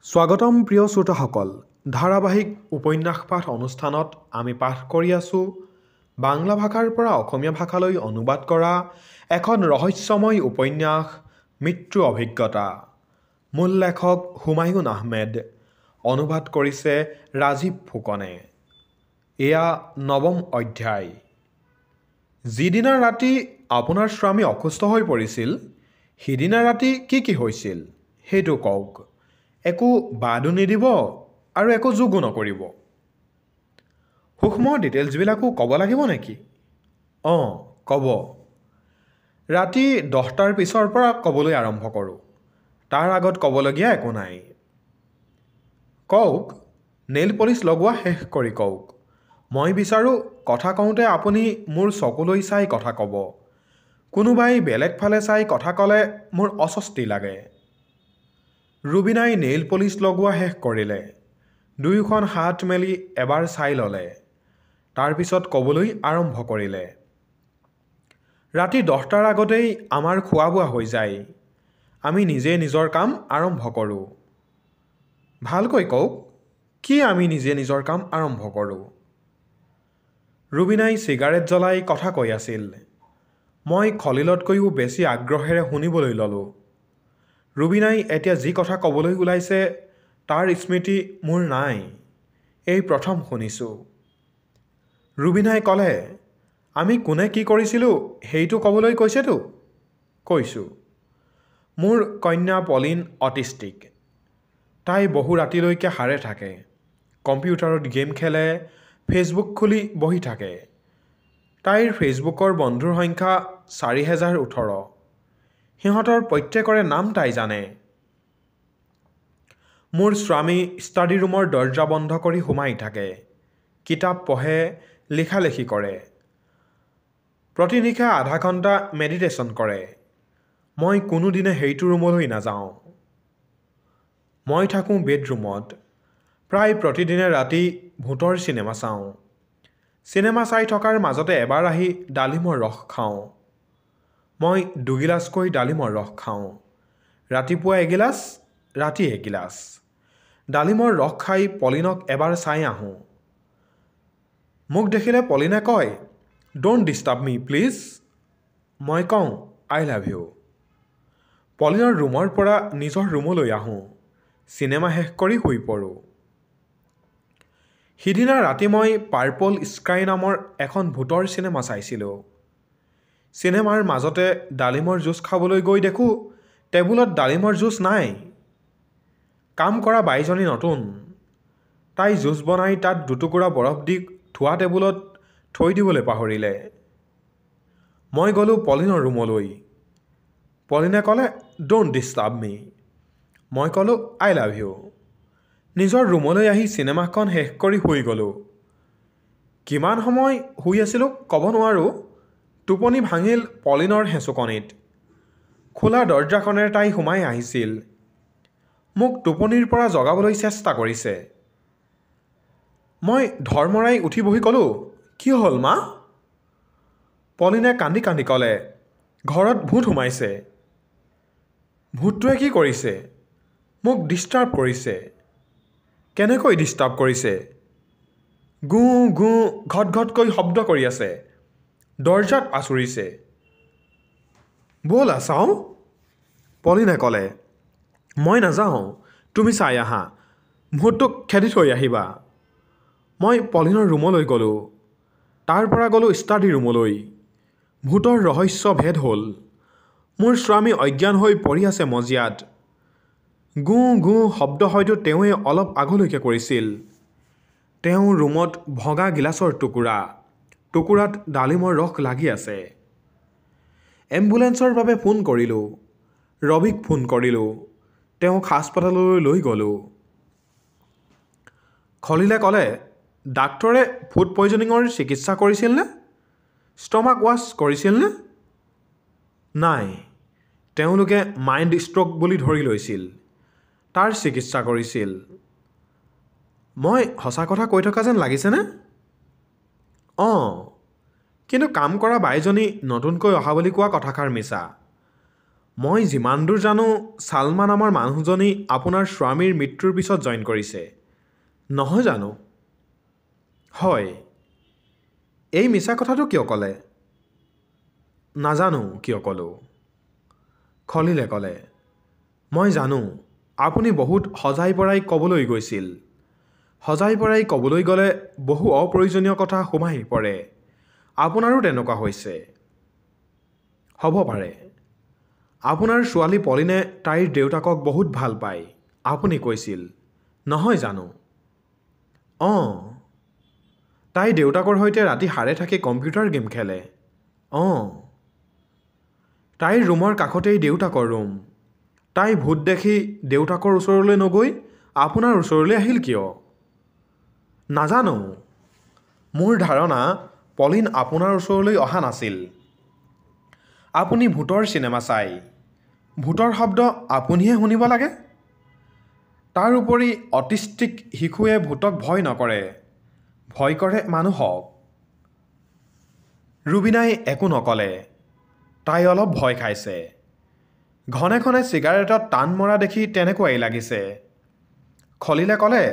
স্বাগতম প্ৰিয় শ্ৰোতাসকল ধাৰাবাহিক উপন্যাস পাঠ অনুষ্ঠানত আমি পাঠ কৰি আছোঁ বাংলা ভাষাৰ পৰা অসমীয়া ভাষালৈ অনুবাদ কৰা এখন ৰহস্যময় উপন্যাস মৃত্যু অভিজ্ঞতা মূল লেখক হুমায়ুন আহমেদ অনুবাদ কৰিছে ৰাজীৱ ফুকনে এয়া নৱম অধ্যায় যিদিনা ৰাতি আপোনাৰ স্বামী অসুস্থ হৈ পৰিছিল সিদিনা ৰাতি কি হৈছিল সেইটো কওক একো বাদু নিদিব আৰু একো যোগো নকৰিব সূক্ষ্ম ডিটেইলছবিলাকো ক'ব লাগিব নেকি ক'ব ৰাতি 10টাৰ পিছৰ পৰা ক'বলৈ আৰম্ভ কৰোঁ তাৰ আগত ক'বলগীয়া একো নাই কওক নেইল পলিচ লগোৱা শেষ কৰি কওক মই বিচাৰোঁ কথা কওঁতে আপুনি মোৰ চকুলৈ চাই কথা ক'ব কোনোবাই বেলেগ ফালে চাই কথা ক'লে মোৰ অস্বস্তি লাগে ৰুবিনাই নেইল পলিচ লগোৱা শেষ কৰিলে দুয়োখন হাত মেলি এবাৰ চাই ল'লে তাৰপিছত ক'বলৈ আৰম্ভ কৰিলে ৰাতি 10টাৰ আগতেই আমাৰ খোৱা বোৱা হৈ যায় আমি নিজে নিজৰ কাম আৰম্ভ কৰোঁ ভালকৈ কওক কি আমি নিজে নিজৰ কাম আৰম্ভ কৰোঁ ৰুবিনাই চিগাৰেট জ্বলাই কথা কৈ আছিল মই খলিলতকৈও বেছি আগ্ৰহেৰে শুনিবলৈ ল'লোঁ ৰুবিনাই এতিয়া যি কথা ক'বলৈ ওলাইছে তাৰ স্মৃতি মোৰ নাই এই প্ৰথম শুনিছোঁ ৰুবিনাই ক'লে আমি কোনে কি কৰিছিলোঁ সেইটো ক'বলৈ কৈছেতো কৈছোঁ মোৰ কন্যা পলিন অটিষ্টিক তাই বহু ৰাতিলৈকে সাৰে থাকে কম্পিউটাৰত গেম খেলে ফেচবুক খুলি বহি থাকে তাইৰ ফেচবুকৰ বন্ধুৰ সংখ্যা 4018 সিহঁতৰ প্ৰত্যেকৰে নাম তাই জানে মোৰ স্বামী ষ্টাডি ৰুমৰ দৰ্জা বন্ধ কৰি সোমাই থাকে কিতাপ পঢ়ে লিখালেখি কৰে প্ৰতিনিশা আধা ঘণ্টা মেডিটেশ্যন কৰে মই কোনোদিনে সেইটো ৰুমলৈ নাযাওঁ মই থাকোঁ বেডৰুমত প্ৰায় প্ৰতিদিনে ৰাতি ভূতৰ চিনেমা চাওঁ চিনেমা চাই থকাৰ মাজতে এবাৰ আহি ডালিমৰ ৰস খাওঁ মই দুগিলাচকৈ ডালিমৰ ৰস খাওঁ ৰাতিপুৱা এগিলাচ ৰাতি এগিলাচ ডালিমৰ ৰস খাই পলিনক এবাৰ চাই আহোঁ মোক দেখিলে পলিনে কয় ডোণ্ট ডিষ্টাৰ্ব মি প্লিজ মই কওঁ আই লাভ ইউ পলিনৰ ৰুমৰ পৰা নিজৰ ৰুমলৈ আহোঁ চিনেমা শেষ কৰি শুই পৰোঁ সিদিনা ৰাতি মই পাৰ্পল স্কাই নামৰ এখন ভূতৰ চিনেমা চাইছিলোঁ চিনেমাৰ মাজতে ডালিমৰ জুচ খাবলৈ গৈ দেখোঁ টেবুলত ডালিমৰ জুচ নাই কাম কৰা বাইজনী নতুন তাই জুচ বনাই তাত দুটুকুৰা বৰফ দি ধোৱা টেবুলত থৈ দিবলৈ পাহৰিলে মই গ'লোঁ পলিনৰ ৰুমলৈ পলিনে ক'লে ডোণ্ট ডিষ্টাৰ্ব মি মই ক'লোঁ আই লাভ ইউ নিজৰ ৰুমলৈ আহি চিনেমাখন শেষ কৰি শুই গ'লোঁ কিমান সময় শুই আছিলোঁ ক'ব নোৱাৰোঁ টোপনি ভাঙিল পলিনৰ হেঁচুকনিত খোলা দৰ্জাখনেৰে তাই সোমাই আহিছিল মোক টোপনিৰ পৰা জগাবলৈ চেষ্টা কৰিছে মই ধৰ্মৰাই উঠি বহি ক'লোঁ কি হ'ল মা পলিনে কান্দি কান্দি ক'লে ঘৰত ভূত সোমাইছে ভূতটোৱে কি কৰিছে মোক ডিষ্টাৰ্ব কৰিছে কেনেকৈ ডিষ্টাৰ্ব কৰিছে গু গু ঘট ঘটকৈ শব্দ কৰি আছে দৰ্জাত আঁচুৰিছে ব'লা চাওঁ পলিনে ক'লে মই নাযাওঁ তুমি চাই আহা ভূতটোক খেদি থৈ আহিবা মই পলিনৰ ৰুমলৈ গ'লোঁ তাৰ পৰা গ'লোঁ ষ্টাডি ৰুমলৈ ভূতৰ ৰহস্য ভেদ হ'ল মোৰ স্বামী অজ্ঞান হৈ পৰি আছে মজিয়াত গু গু শব্দ হয়তো তেওঁৱে অলপ আগলৈকে কৰিছিল তেওঁ ৰুমত ভগা গিলাচৰ টুকুৰাত ডালিমৰ ৰস লাগি আছে এম্বুলেঞ্চৰ বাবে ফোন কৰিলোঁ ৰবিক ফোন কৰিলোঁ তেওঁক হাস্পতাললৈ লৈ গ'লোঁ খলিলে ক'লে ডাক্তৰে ফুড পয়জনিঙৰ চিকিৎসা কৰিছিলনে ষ্টমাক ৱাছ কৰিছিলনে নাই তেওঁলোকে মাইণ্ড ষ্ট্ৰক বুলি ধৰি লৈছিল তাৰ চিকিৎসা কৰিছিল মই সঁচা কথা কৈ থকা যেন লাগিছেনে কিন্তু কাম কৰা বাইজনী নতুনকৈ অহা বুলি কোৱা কথাষাৰ মিছা মই যিমান দূৰ জানো ছালমা নামৰ মানুহজনী আপোনাৰ স্বামীৰ মৃত্যুৰ পিছত জইন কৰিছে নহয় জানো? হয়। এই মিছা কথাটো কিয় ক'লে? নাজানো কিয় ক'লোঁ। খলিলে ক'লে, মই জানো আপুনি বহুত সজাই পৰাই ক'বলৈ গৈছিল। সজাই পৰাই ক'বলৈ গ'লে বহু অপ্ৰয়োজনীয় কথা সোমাই পৰে। আপোনাৰো তেনেকুৱা হৈছে। হ'ব পাৰে। আপোনাৰ ছোৱালী পলিনে তাইৰ দেউতাকক বহুত ভাল পায় আপুনি কৈছিল নহয় জানো? অঁ। তাই দেউতাকৰ সৈতে ৰাতি সাৰে থাকি কম্পিউটাৰ গেম খেলে। অঁ। তাইৰ ৰুমৰ কাষতেই দেউতাকৰ ৰুম। তাই ভূত দেখি দেউতাকৰ ওচৰলৈ নগৈ আপোনাৰ ওচৰলৈ আহিল কিয়? নাজানো। মোৰ ধাৰণা পলিন আপোনাৰ ওচৰলৈ অহা নাছিল। আপুনি ভূতৰ চিনেমা চাই। ভূতৰ শব্দ আপুনিহে শুনিব লাগে। তাৰ উপৰি অটিষ্টিক শিশুৱে ভূতক ভয় নকৰে, ভয় কৰে মানুহক। ৰুবিনাই একো নক'লে। তাই অলপ ভয় খাইছে। ঘনে ঘনে চিগাৰেটত টান মৰা দেখি তেনেকুৱাই লাগিছে। খলিলে ক'লে,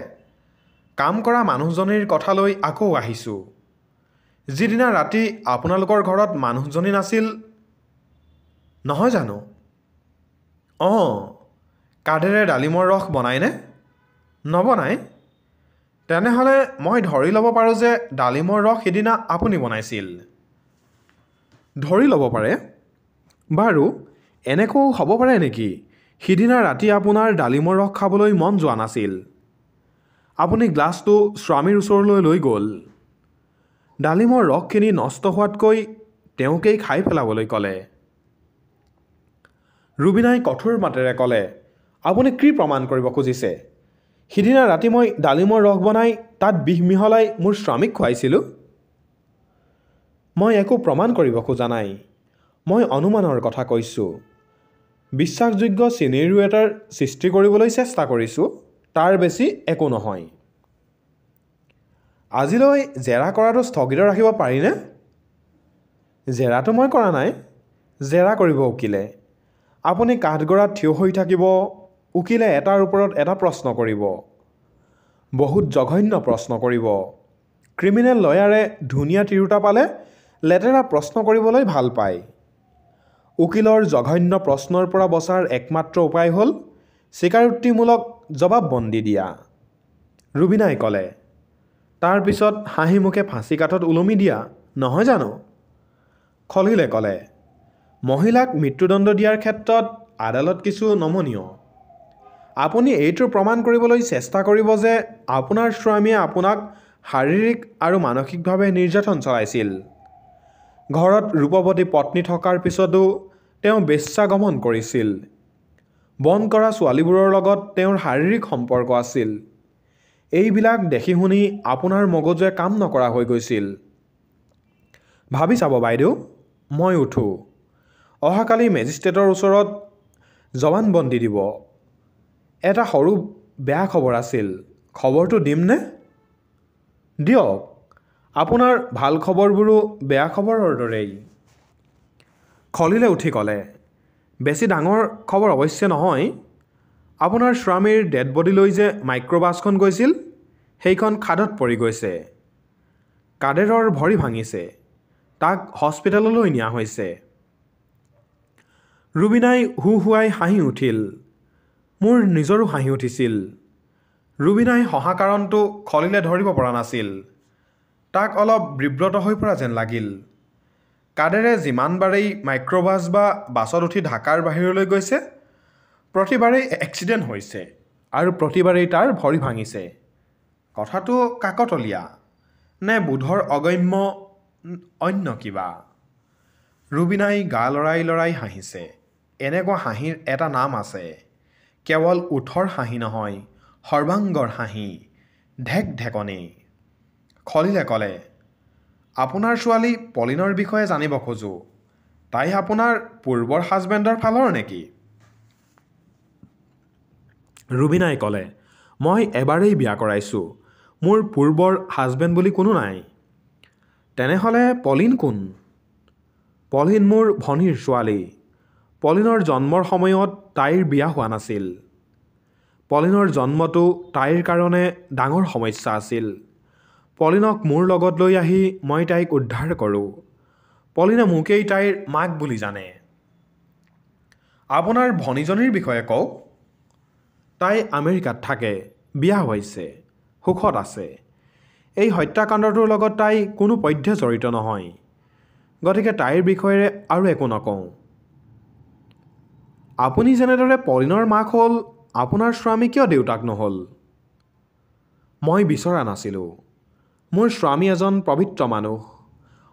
কাম কৰা মানুহজনীৰ কথালৈ আকৌ আহিছোঁ। যিদিনা ৰাতি আপোনালোকৰ ঘৰত মানুহজনী নাছিল নহয় জানো? অঁ। কাৰ্ডেৰে ডালিমৰ ৰস বনায়নে? নবনায়? তেনেহ'লে মই ধৰি ল'ব পাৰোঁ যে ডালিমৰ ৰস সিদিনা আপুনি বনাইছিল। ধৰি ল'ব পাৰে। বাৰু এনেকুৱাও হ'ব পাৰে নেকি সিদিনা ৰাতি আপোনাৰ ডালিমৰ ৰস খাবলৈ মন যোৱা নাছিল? আপুনি গ্লাছটো স্বামীৰ ওচৰলৈ লৈ গ'ল। ডালিমৰ ৰসখিনি নষ্ট হোৱাতকৈ তেওঁকেই খাই পেলাবলৈ ক'লে। ৰুবিনাই কঠোৰ মাতেৰে ক'লে, আপুনি কি প্ৰমাণ কৰিব খুজিছে? সিদিনা ৰাতি মই ডালিমৰ ৰস বনাই তাত বিষ মিহলাই মোৰ স্বামীক খুৱাইছিলোঁ। মই একো প্ৰমাণ কৰিব খোজা নাই। মই অনুমানৰ কথা কৈছোঁ। বিশ্বাসযোগ্য চিনেৰিঅ' এটাৰ সৃষ্টি কৰিবলৈ চেষ্টা কৰিছোঁ। তাৰ বেছি একো নহয়। আজিলৈ জেৰা কৰাটো স্থগিত ৰাখিব পাৰিনে? জেৰাটো মই কৰা নাই। জেৰা কৰিব উকিলে। আপুনি কাঠগড়াত থিয় হৈ থাকিব। উকিলে এটাৰ ওপৰত এটা প্ৰশ্ন কৰিব। বহুত জঘন্য প্ৰশ্ন কৰিব। ক্ৰিমিনেল লয়াৰে ধুনীয়া তিৰোতা পালে লেতেৰা প্ৰশ্ন কৰিবলৈ ভাল পায়। উকিলৰ জঘন্য প্ৰশ্নৰ পৰা বচাৰ একমাত্ৰ উপায় হ'ল স্বীকাৰোক্তিমূলক জবাববন্দী দিয়া। ৰুবিনাই ক'লে, তাৰ পিছত হাঁহি মুখে ফাঁচি কাঠত ওলমি দিয়া নহয় জানো? খলিলে ক'লে, মহিলাক মৃত্যুদণ্ড দিয়াৰ ক্ষেত্ৰত আদালত কিছু নমনীয়। আপুনি এইটো প্ৰমাণ কৰিবলৈ চেষ্টা কৰিব যে আপোনাৰ স্বামীয়ে আপোনাক শাৰীৰিক আৰু মানসিকভাৱে নিৰ্যাতন চলাইছিল। ঘৰত ৰূপৱতী পত্নী থকাৰ পিছতো তেওঁ বেশ্যাগমন কৰিছিল। বন্ধ কৰা ছোৱালীবোৰৰ লগত তেওঁৰ শাৰীৰিক সম্পৰ্ক আছিল। এইবিলাক দেখি শুনি আপোনাৰ মগজুৱে কাম নকৰা হৈ গৈছিল। ভাবি চাব বাইদেউ, মই উঠোঁ। অহাকালি মেজিষ্ট্ৰেটৰ ওচৰত জবানবন্দী দিব। এটা সৰু বেয়া খবৰ আছিল। খবৰটো দিমনে? দিয়ক। আপোনাৰ ভাল খবৰবোৰো বেয়া খবৰৰ দৰেই। খলিলে উঠি ক'লে, বেছি ডাঙৰ খবৰ অৱশ্যে নহয়। আপোনাৰ স্বামীৰ ডেড বডি লৈ যে মাইক্ৰ'বাছখন গৈছিল সেইখন খাদত পৰি গৈছে। কাদেৰৰ ভৰি ভাঙিছে। তাক হস্পিটেললৈ নিয়া হৈছে। ৰুবিনাই হুহুৱাই হাঁহি উঠিল। মোৰ নিজৰো হাঁহি উঠিছিল। ৰুবিনাই হহা কাৰণটো খলিলে ধৰিব পৰা নাছিল। তাক অলপ বিব্ৰত হৈ পৰা যেন লাগিল। কাদেৰে যিমানবাৰেই মাইক্ৰ'বাছ বা বাছত উঠি ঢাকাৰ বাহিৰলৈ গৈছে প্ৰতিবাৰেই এক্সিডেণ্ট হৈছে আৰু প্ৰতিবাৰেই তাৰ ভৰি ভাঙিছে। কথাটো কাকতলীয়া নে বোধৰ অগম্য অন্য কিবা? ৰুবিনাই গা লৰাই লৰাই হাঁহিছে। এনেকুৱা হাঁহিৰ এটা নাম আছে। কেৱল ওঠৰ হাঁহি নহয়, সৰ্বাংগৰ হাঁহি, ঢেকঢেকনি। খলিলে ক'লে, আপোনাৰ ছোৱালী পলিনৰ বিষয়ে জানিব খোজোঁ। তাই আপোনাৰ পূৰ্বৰ হাজবেণ্ডৰ ফালৰ নেকি? ৰুবিনাই ক'লে, মই এবাৰেই বিয়া কৰাইছোঁ। মোৰ পূৰ্বৰ হাজবেণ্ড বুলি কোনো নাই। তেনেহ'লে পলিন কোন? পলিন মোৰ ভনীৰ ছোৱালী। পলিনৰ জন্মৰ সময়ত তাইৰ বিয়া হোৱা নাছিল। পলিনৰ জন্মটো তাইৰ কাৰণে ডাঙৰ সমস্যা আছিল। পলিনক মোৰ লগত লৈ আহি মই তাইক উদ্ধাৰ কৰোঁ। পলিনে মোকেই তাইৰ মাক বুলি জানে। আপোনাৰ ভনীজনীৰ বিষয়ে কওক। তাই আমেৰিকাত থাকে, বিয়া হৈছে, সুখত আছে। এই হত্যাকাণ্ডটোৰ লগত তাই কোনো পধ্যে জড়িত নহয়, গতিকে তাইৰ বিষয়ে আৰু একো নকওঁ। আপুনি যেনেদৰে পলিনৰ মাক হ'ল, আপোনাৰ স্বামী কিয় দেউতাক নহ'ল? মই বিচৰা নাছিলোঁ। মোৰ স্বামী এজন পবিত্ৰ মানুহ।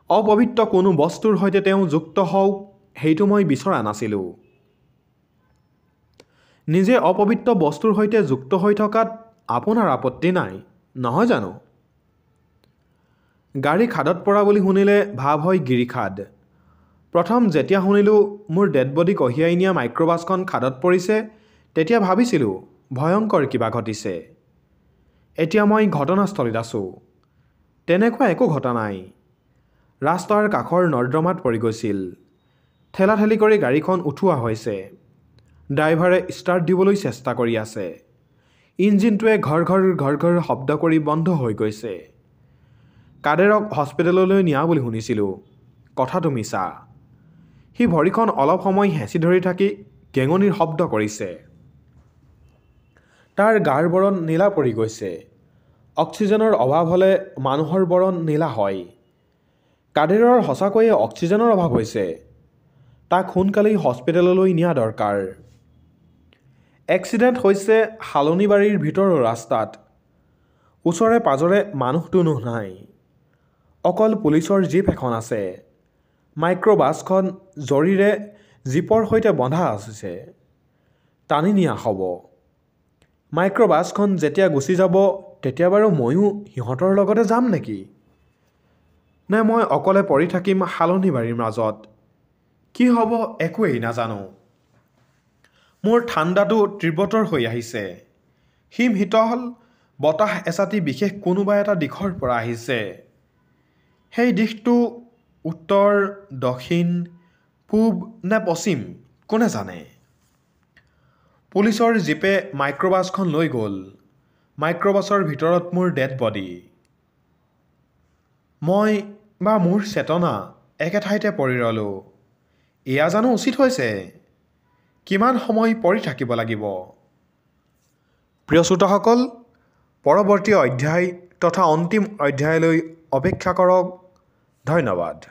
অপবিত্ৰ কোনো বস্তুৰ সৈতে তেওঁ যুক্ত হওক, সেইটো মই বিচৰা নাছিলোঁ। নিজে অপবিত্ৰ বস্তুৰ সৈতে যুক্ত হৈ থকাত আপোনাৰ আপত্তি নাই, নহয় জানো? গাড়ী খাদত পৰা বুলি শুনিলে ভাৱ হয় গিৰিখাদ। প্ৰথম যেতিয়া শুনিলোঁ মোৰ ডেড বডি কঢ়িয়াই নিয়া মাইক্ৰ'বাছখন খাদত পৰিছে, তেতিয়া ভাবিছিলোঁ ভয়ংকৰ কিবা ঘটিছে। এতিয়া মই ঘটনাস্থলীত আছোঁ। তেনেকুৱা একো ঘটা নাই। ৰাস্তাৰ কাষৰ নৰ্দমাত পৰি গৈছিল। ঠেলাঠেলি কৰি গাড়ীখন উঠোৱা হৈছে। ড্ৰাইভাৰে ষ্টাৰ্ট দিবলৈ চেষ্টা কৰি আছে। ইঞ্জিনটোৱে ঘৰ ঘৰ শব্দ কৰি বন্ধ হৈ গৈছে। কাদেৰক হস্পিটেললৈ নিয়া বুলি শুনিছিলোঁ। কথাটো মিছা। সি ভৰিখন অলপ সময় হেঁচি ধৰি থাকি গেঙনিৰ শব্দ কৰিছে। তাৰ গাৰ বৰণ নীলা পৰি গৈছে। অক্সিজেনৰ অভাৱ হ'লে মানুহৰ বৰণ নীলা হয়। কাদেৰৰ সঁচাকৈয়ে অক্সিজেনৰ অভাৱ হৈছে। তাক সোনকালেই হস্পিটেললৈ নিয়া দৰকাৰ। এক্সিডেণ্ট হৈছে শালনীবাৰীৰ ভিতৰৰ ৰাস্তাত। ওচৰে পাজৰে মানুহ-দুনুহ নাই। অকল পুলিচৰ জীপ এখন আছে। মাইক্ৰ'বাছখন জৰীৰে জীপৰ সৈতে বন্ধা আছে। টানি নিয়া হ'ব। মাইক্ৰ'বাছখন যেতিয়া গুচি যাব, তেতিয়া বাৰু ময়ো সিহঁতৰ লগতে যাম নেকি? নে মই অকলে পৰি থাকিম শালনীবাৰীৰ মাজত? কি হ'ব একোৱেই নাজানো। মোৰ ঠাণ্ডাটো তীব্ৰতৰ হৈ আহিছে। হিম শীতল বতাহ এচাতি বিশেষ কোনোবা এটা দিশৰ পৰা আহিছে। সেই দিশটো উত্তৰ, দক্ষিণ, পূব নে পশ্চিম কোনে জানে? পুলিচৰ জীপে মাইক্ৰ'বাছখন লৈ গ'ল। মাইক্ৰ'বাছৰ ভিতৰত মোৰ ডেড বডি। মই বা মোৰ চেতনা একে ঠাইতে পৰি ৰ'লোঁ। এয়া জানো উচিত হৈছে? কিমান সময় পৰি থাকিব লাগিব? প্ৰিয় শ্ৰোতাসকল, পৰৱৰ্তী অধ্যায় তথা অন্তিম অধ্যায়লৈ অপেক্ষা কৰক। ধন্যবাদ।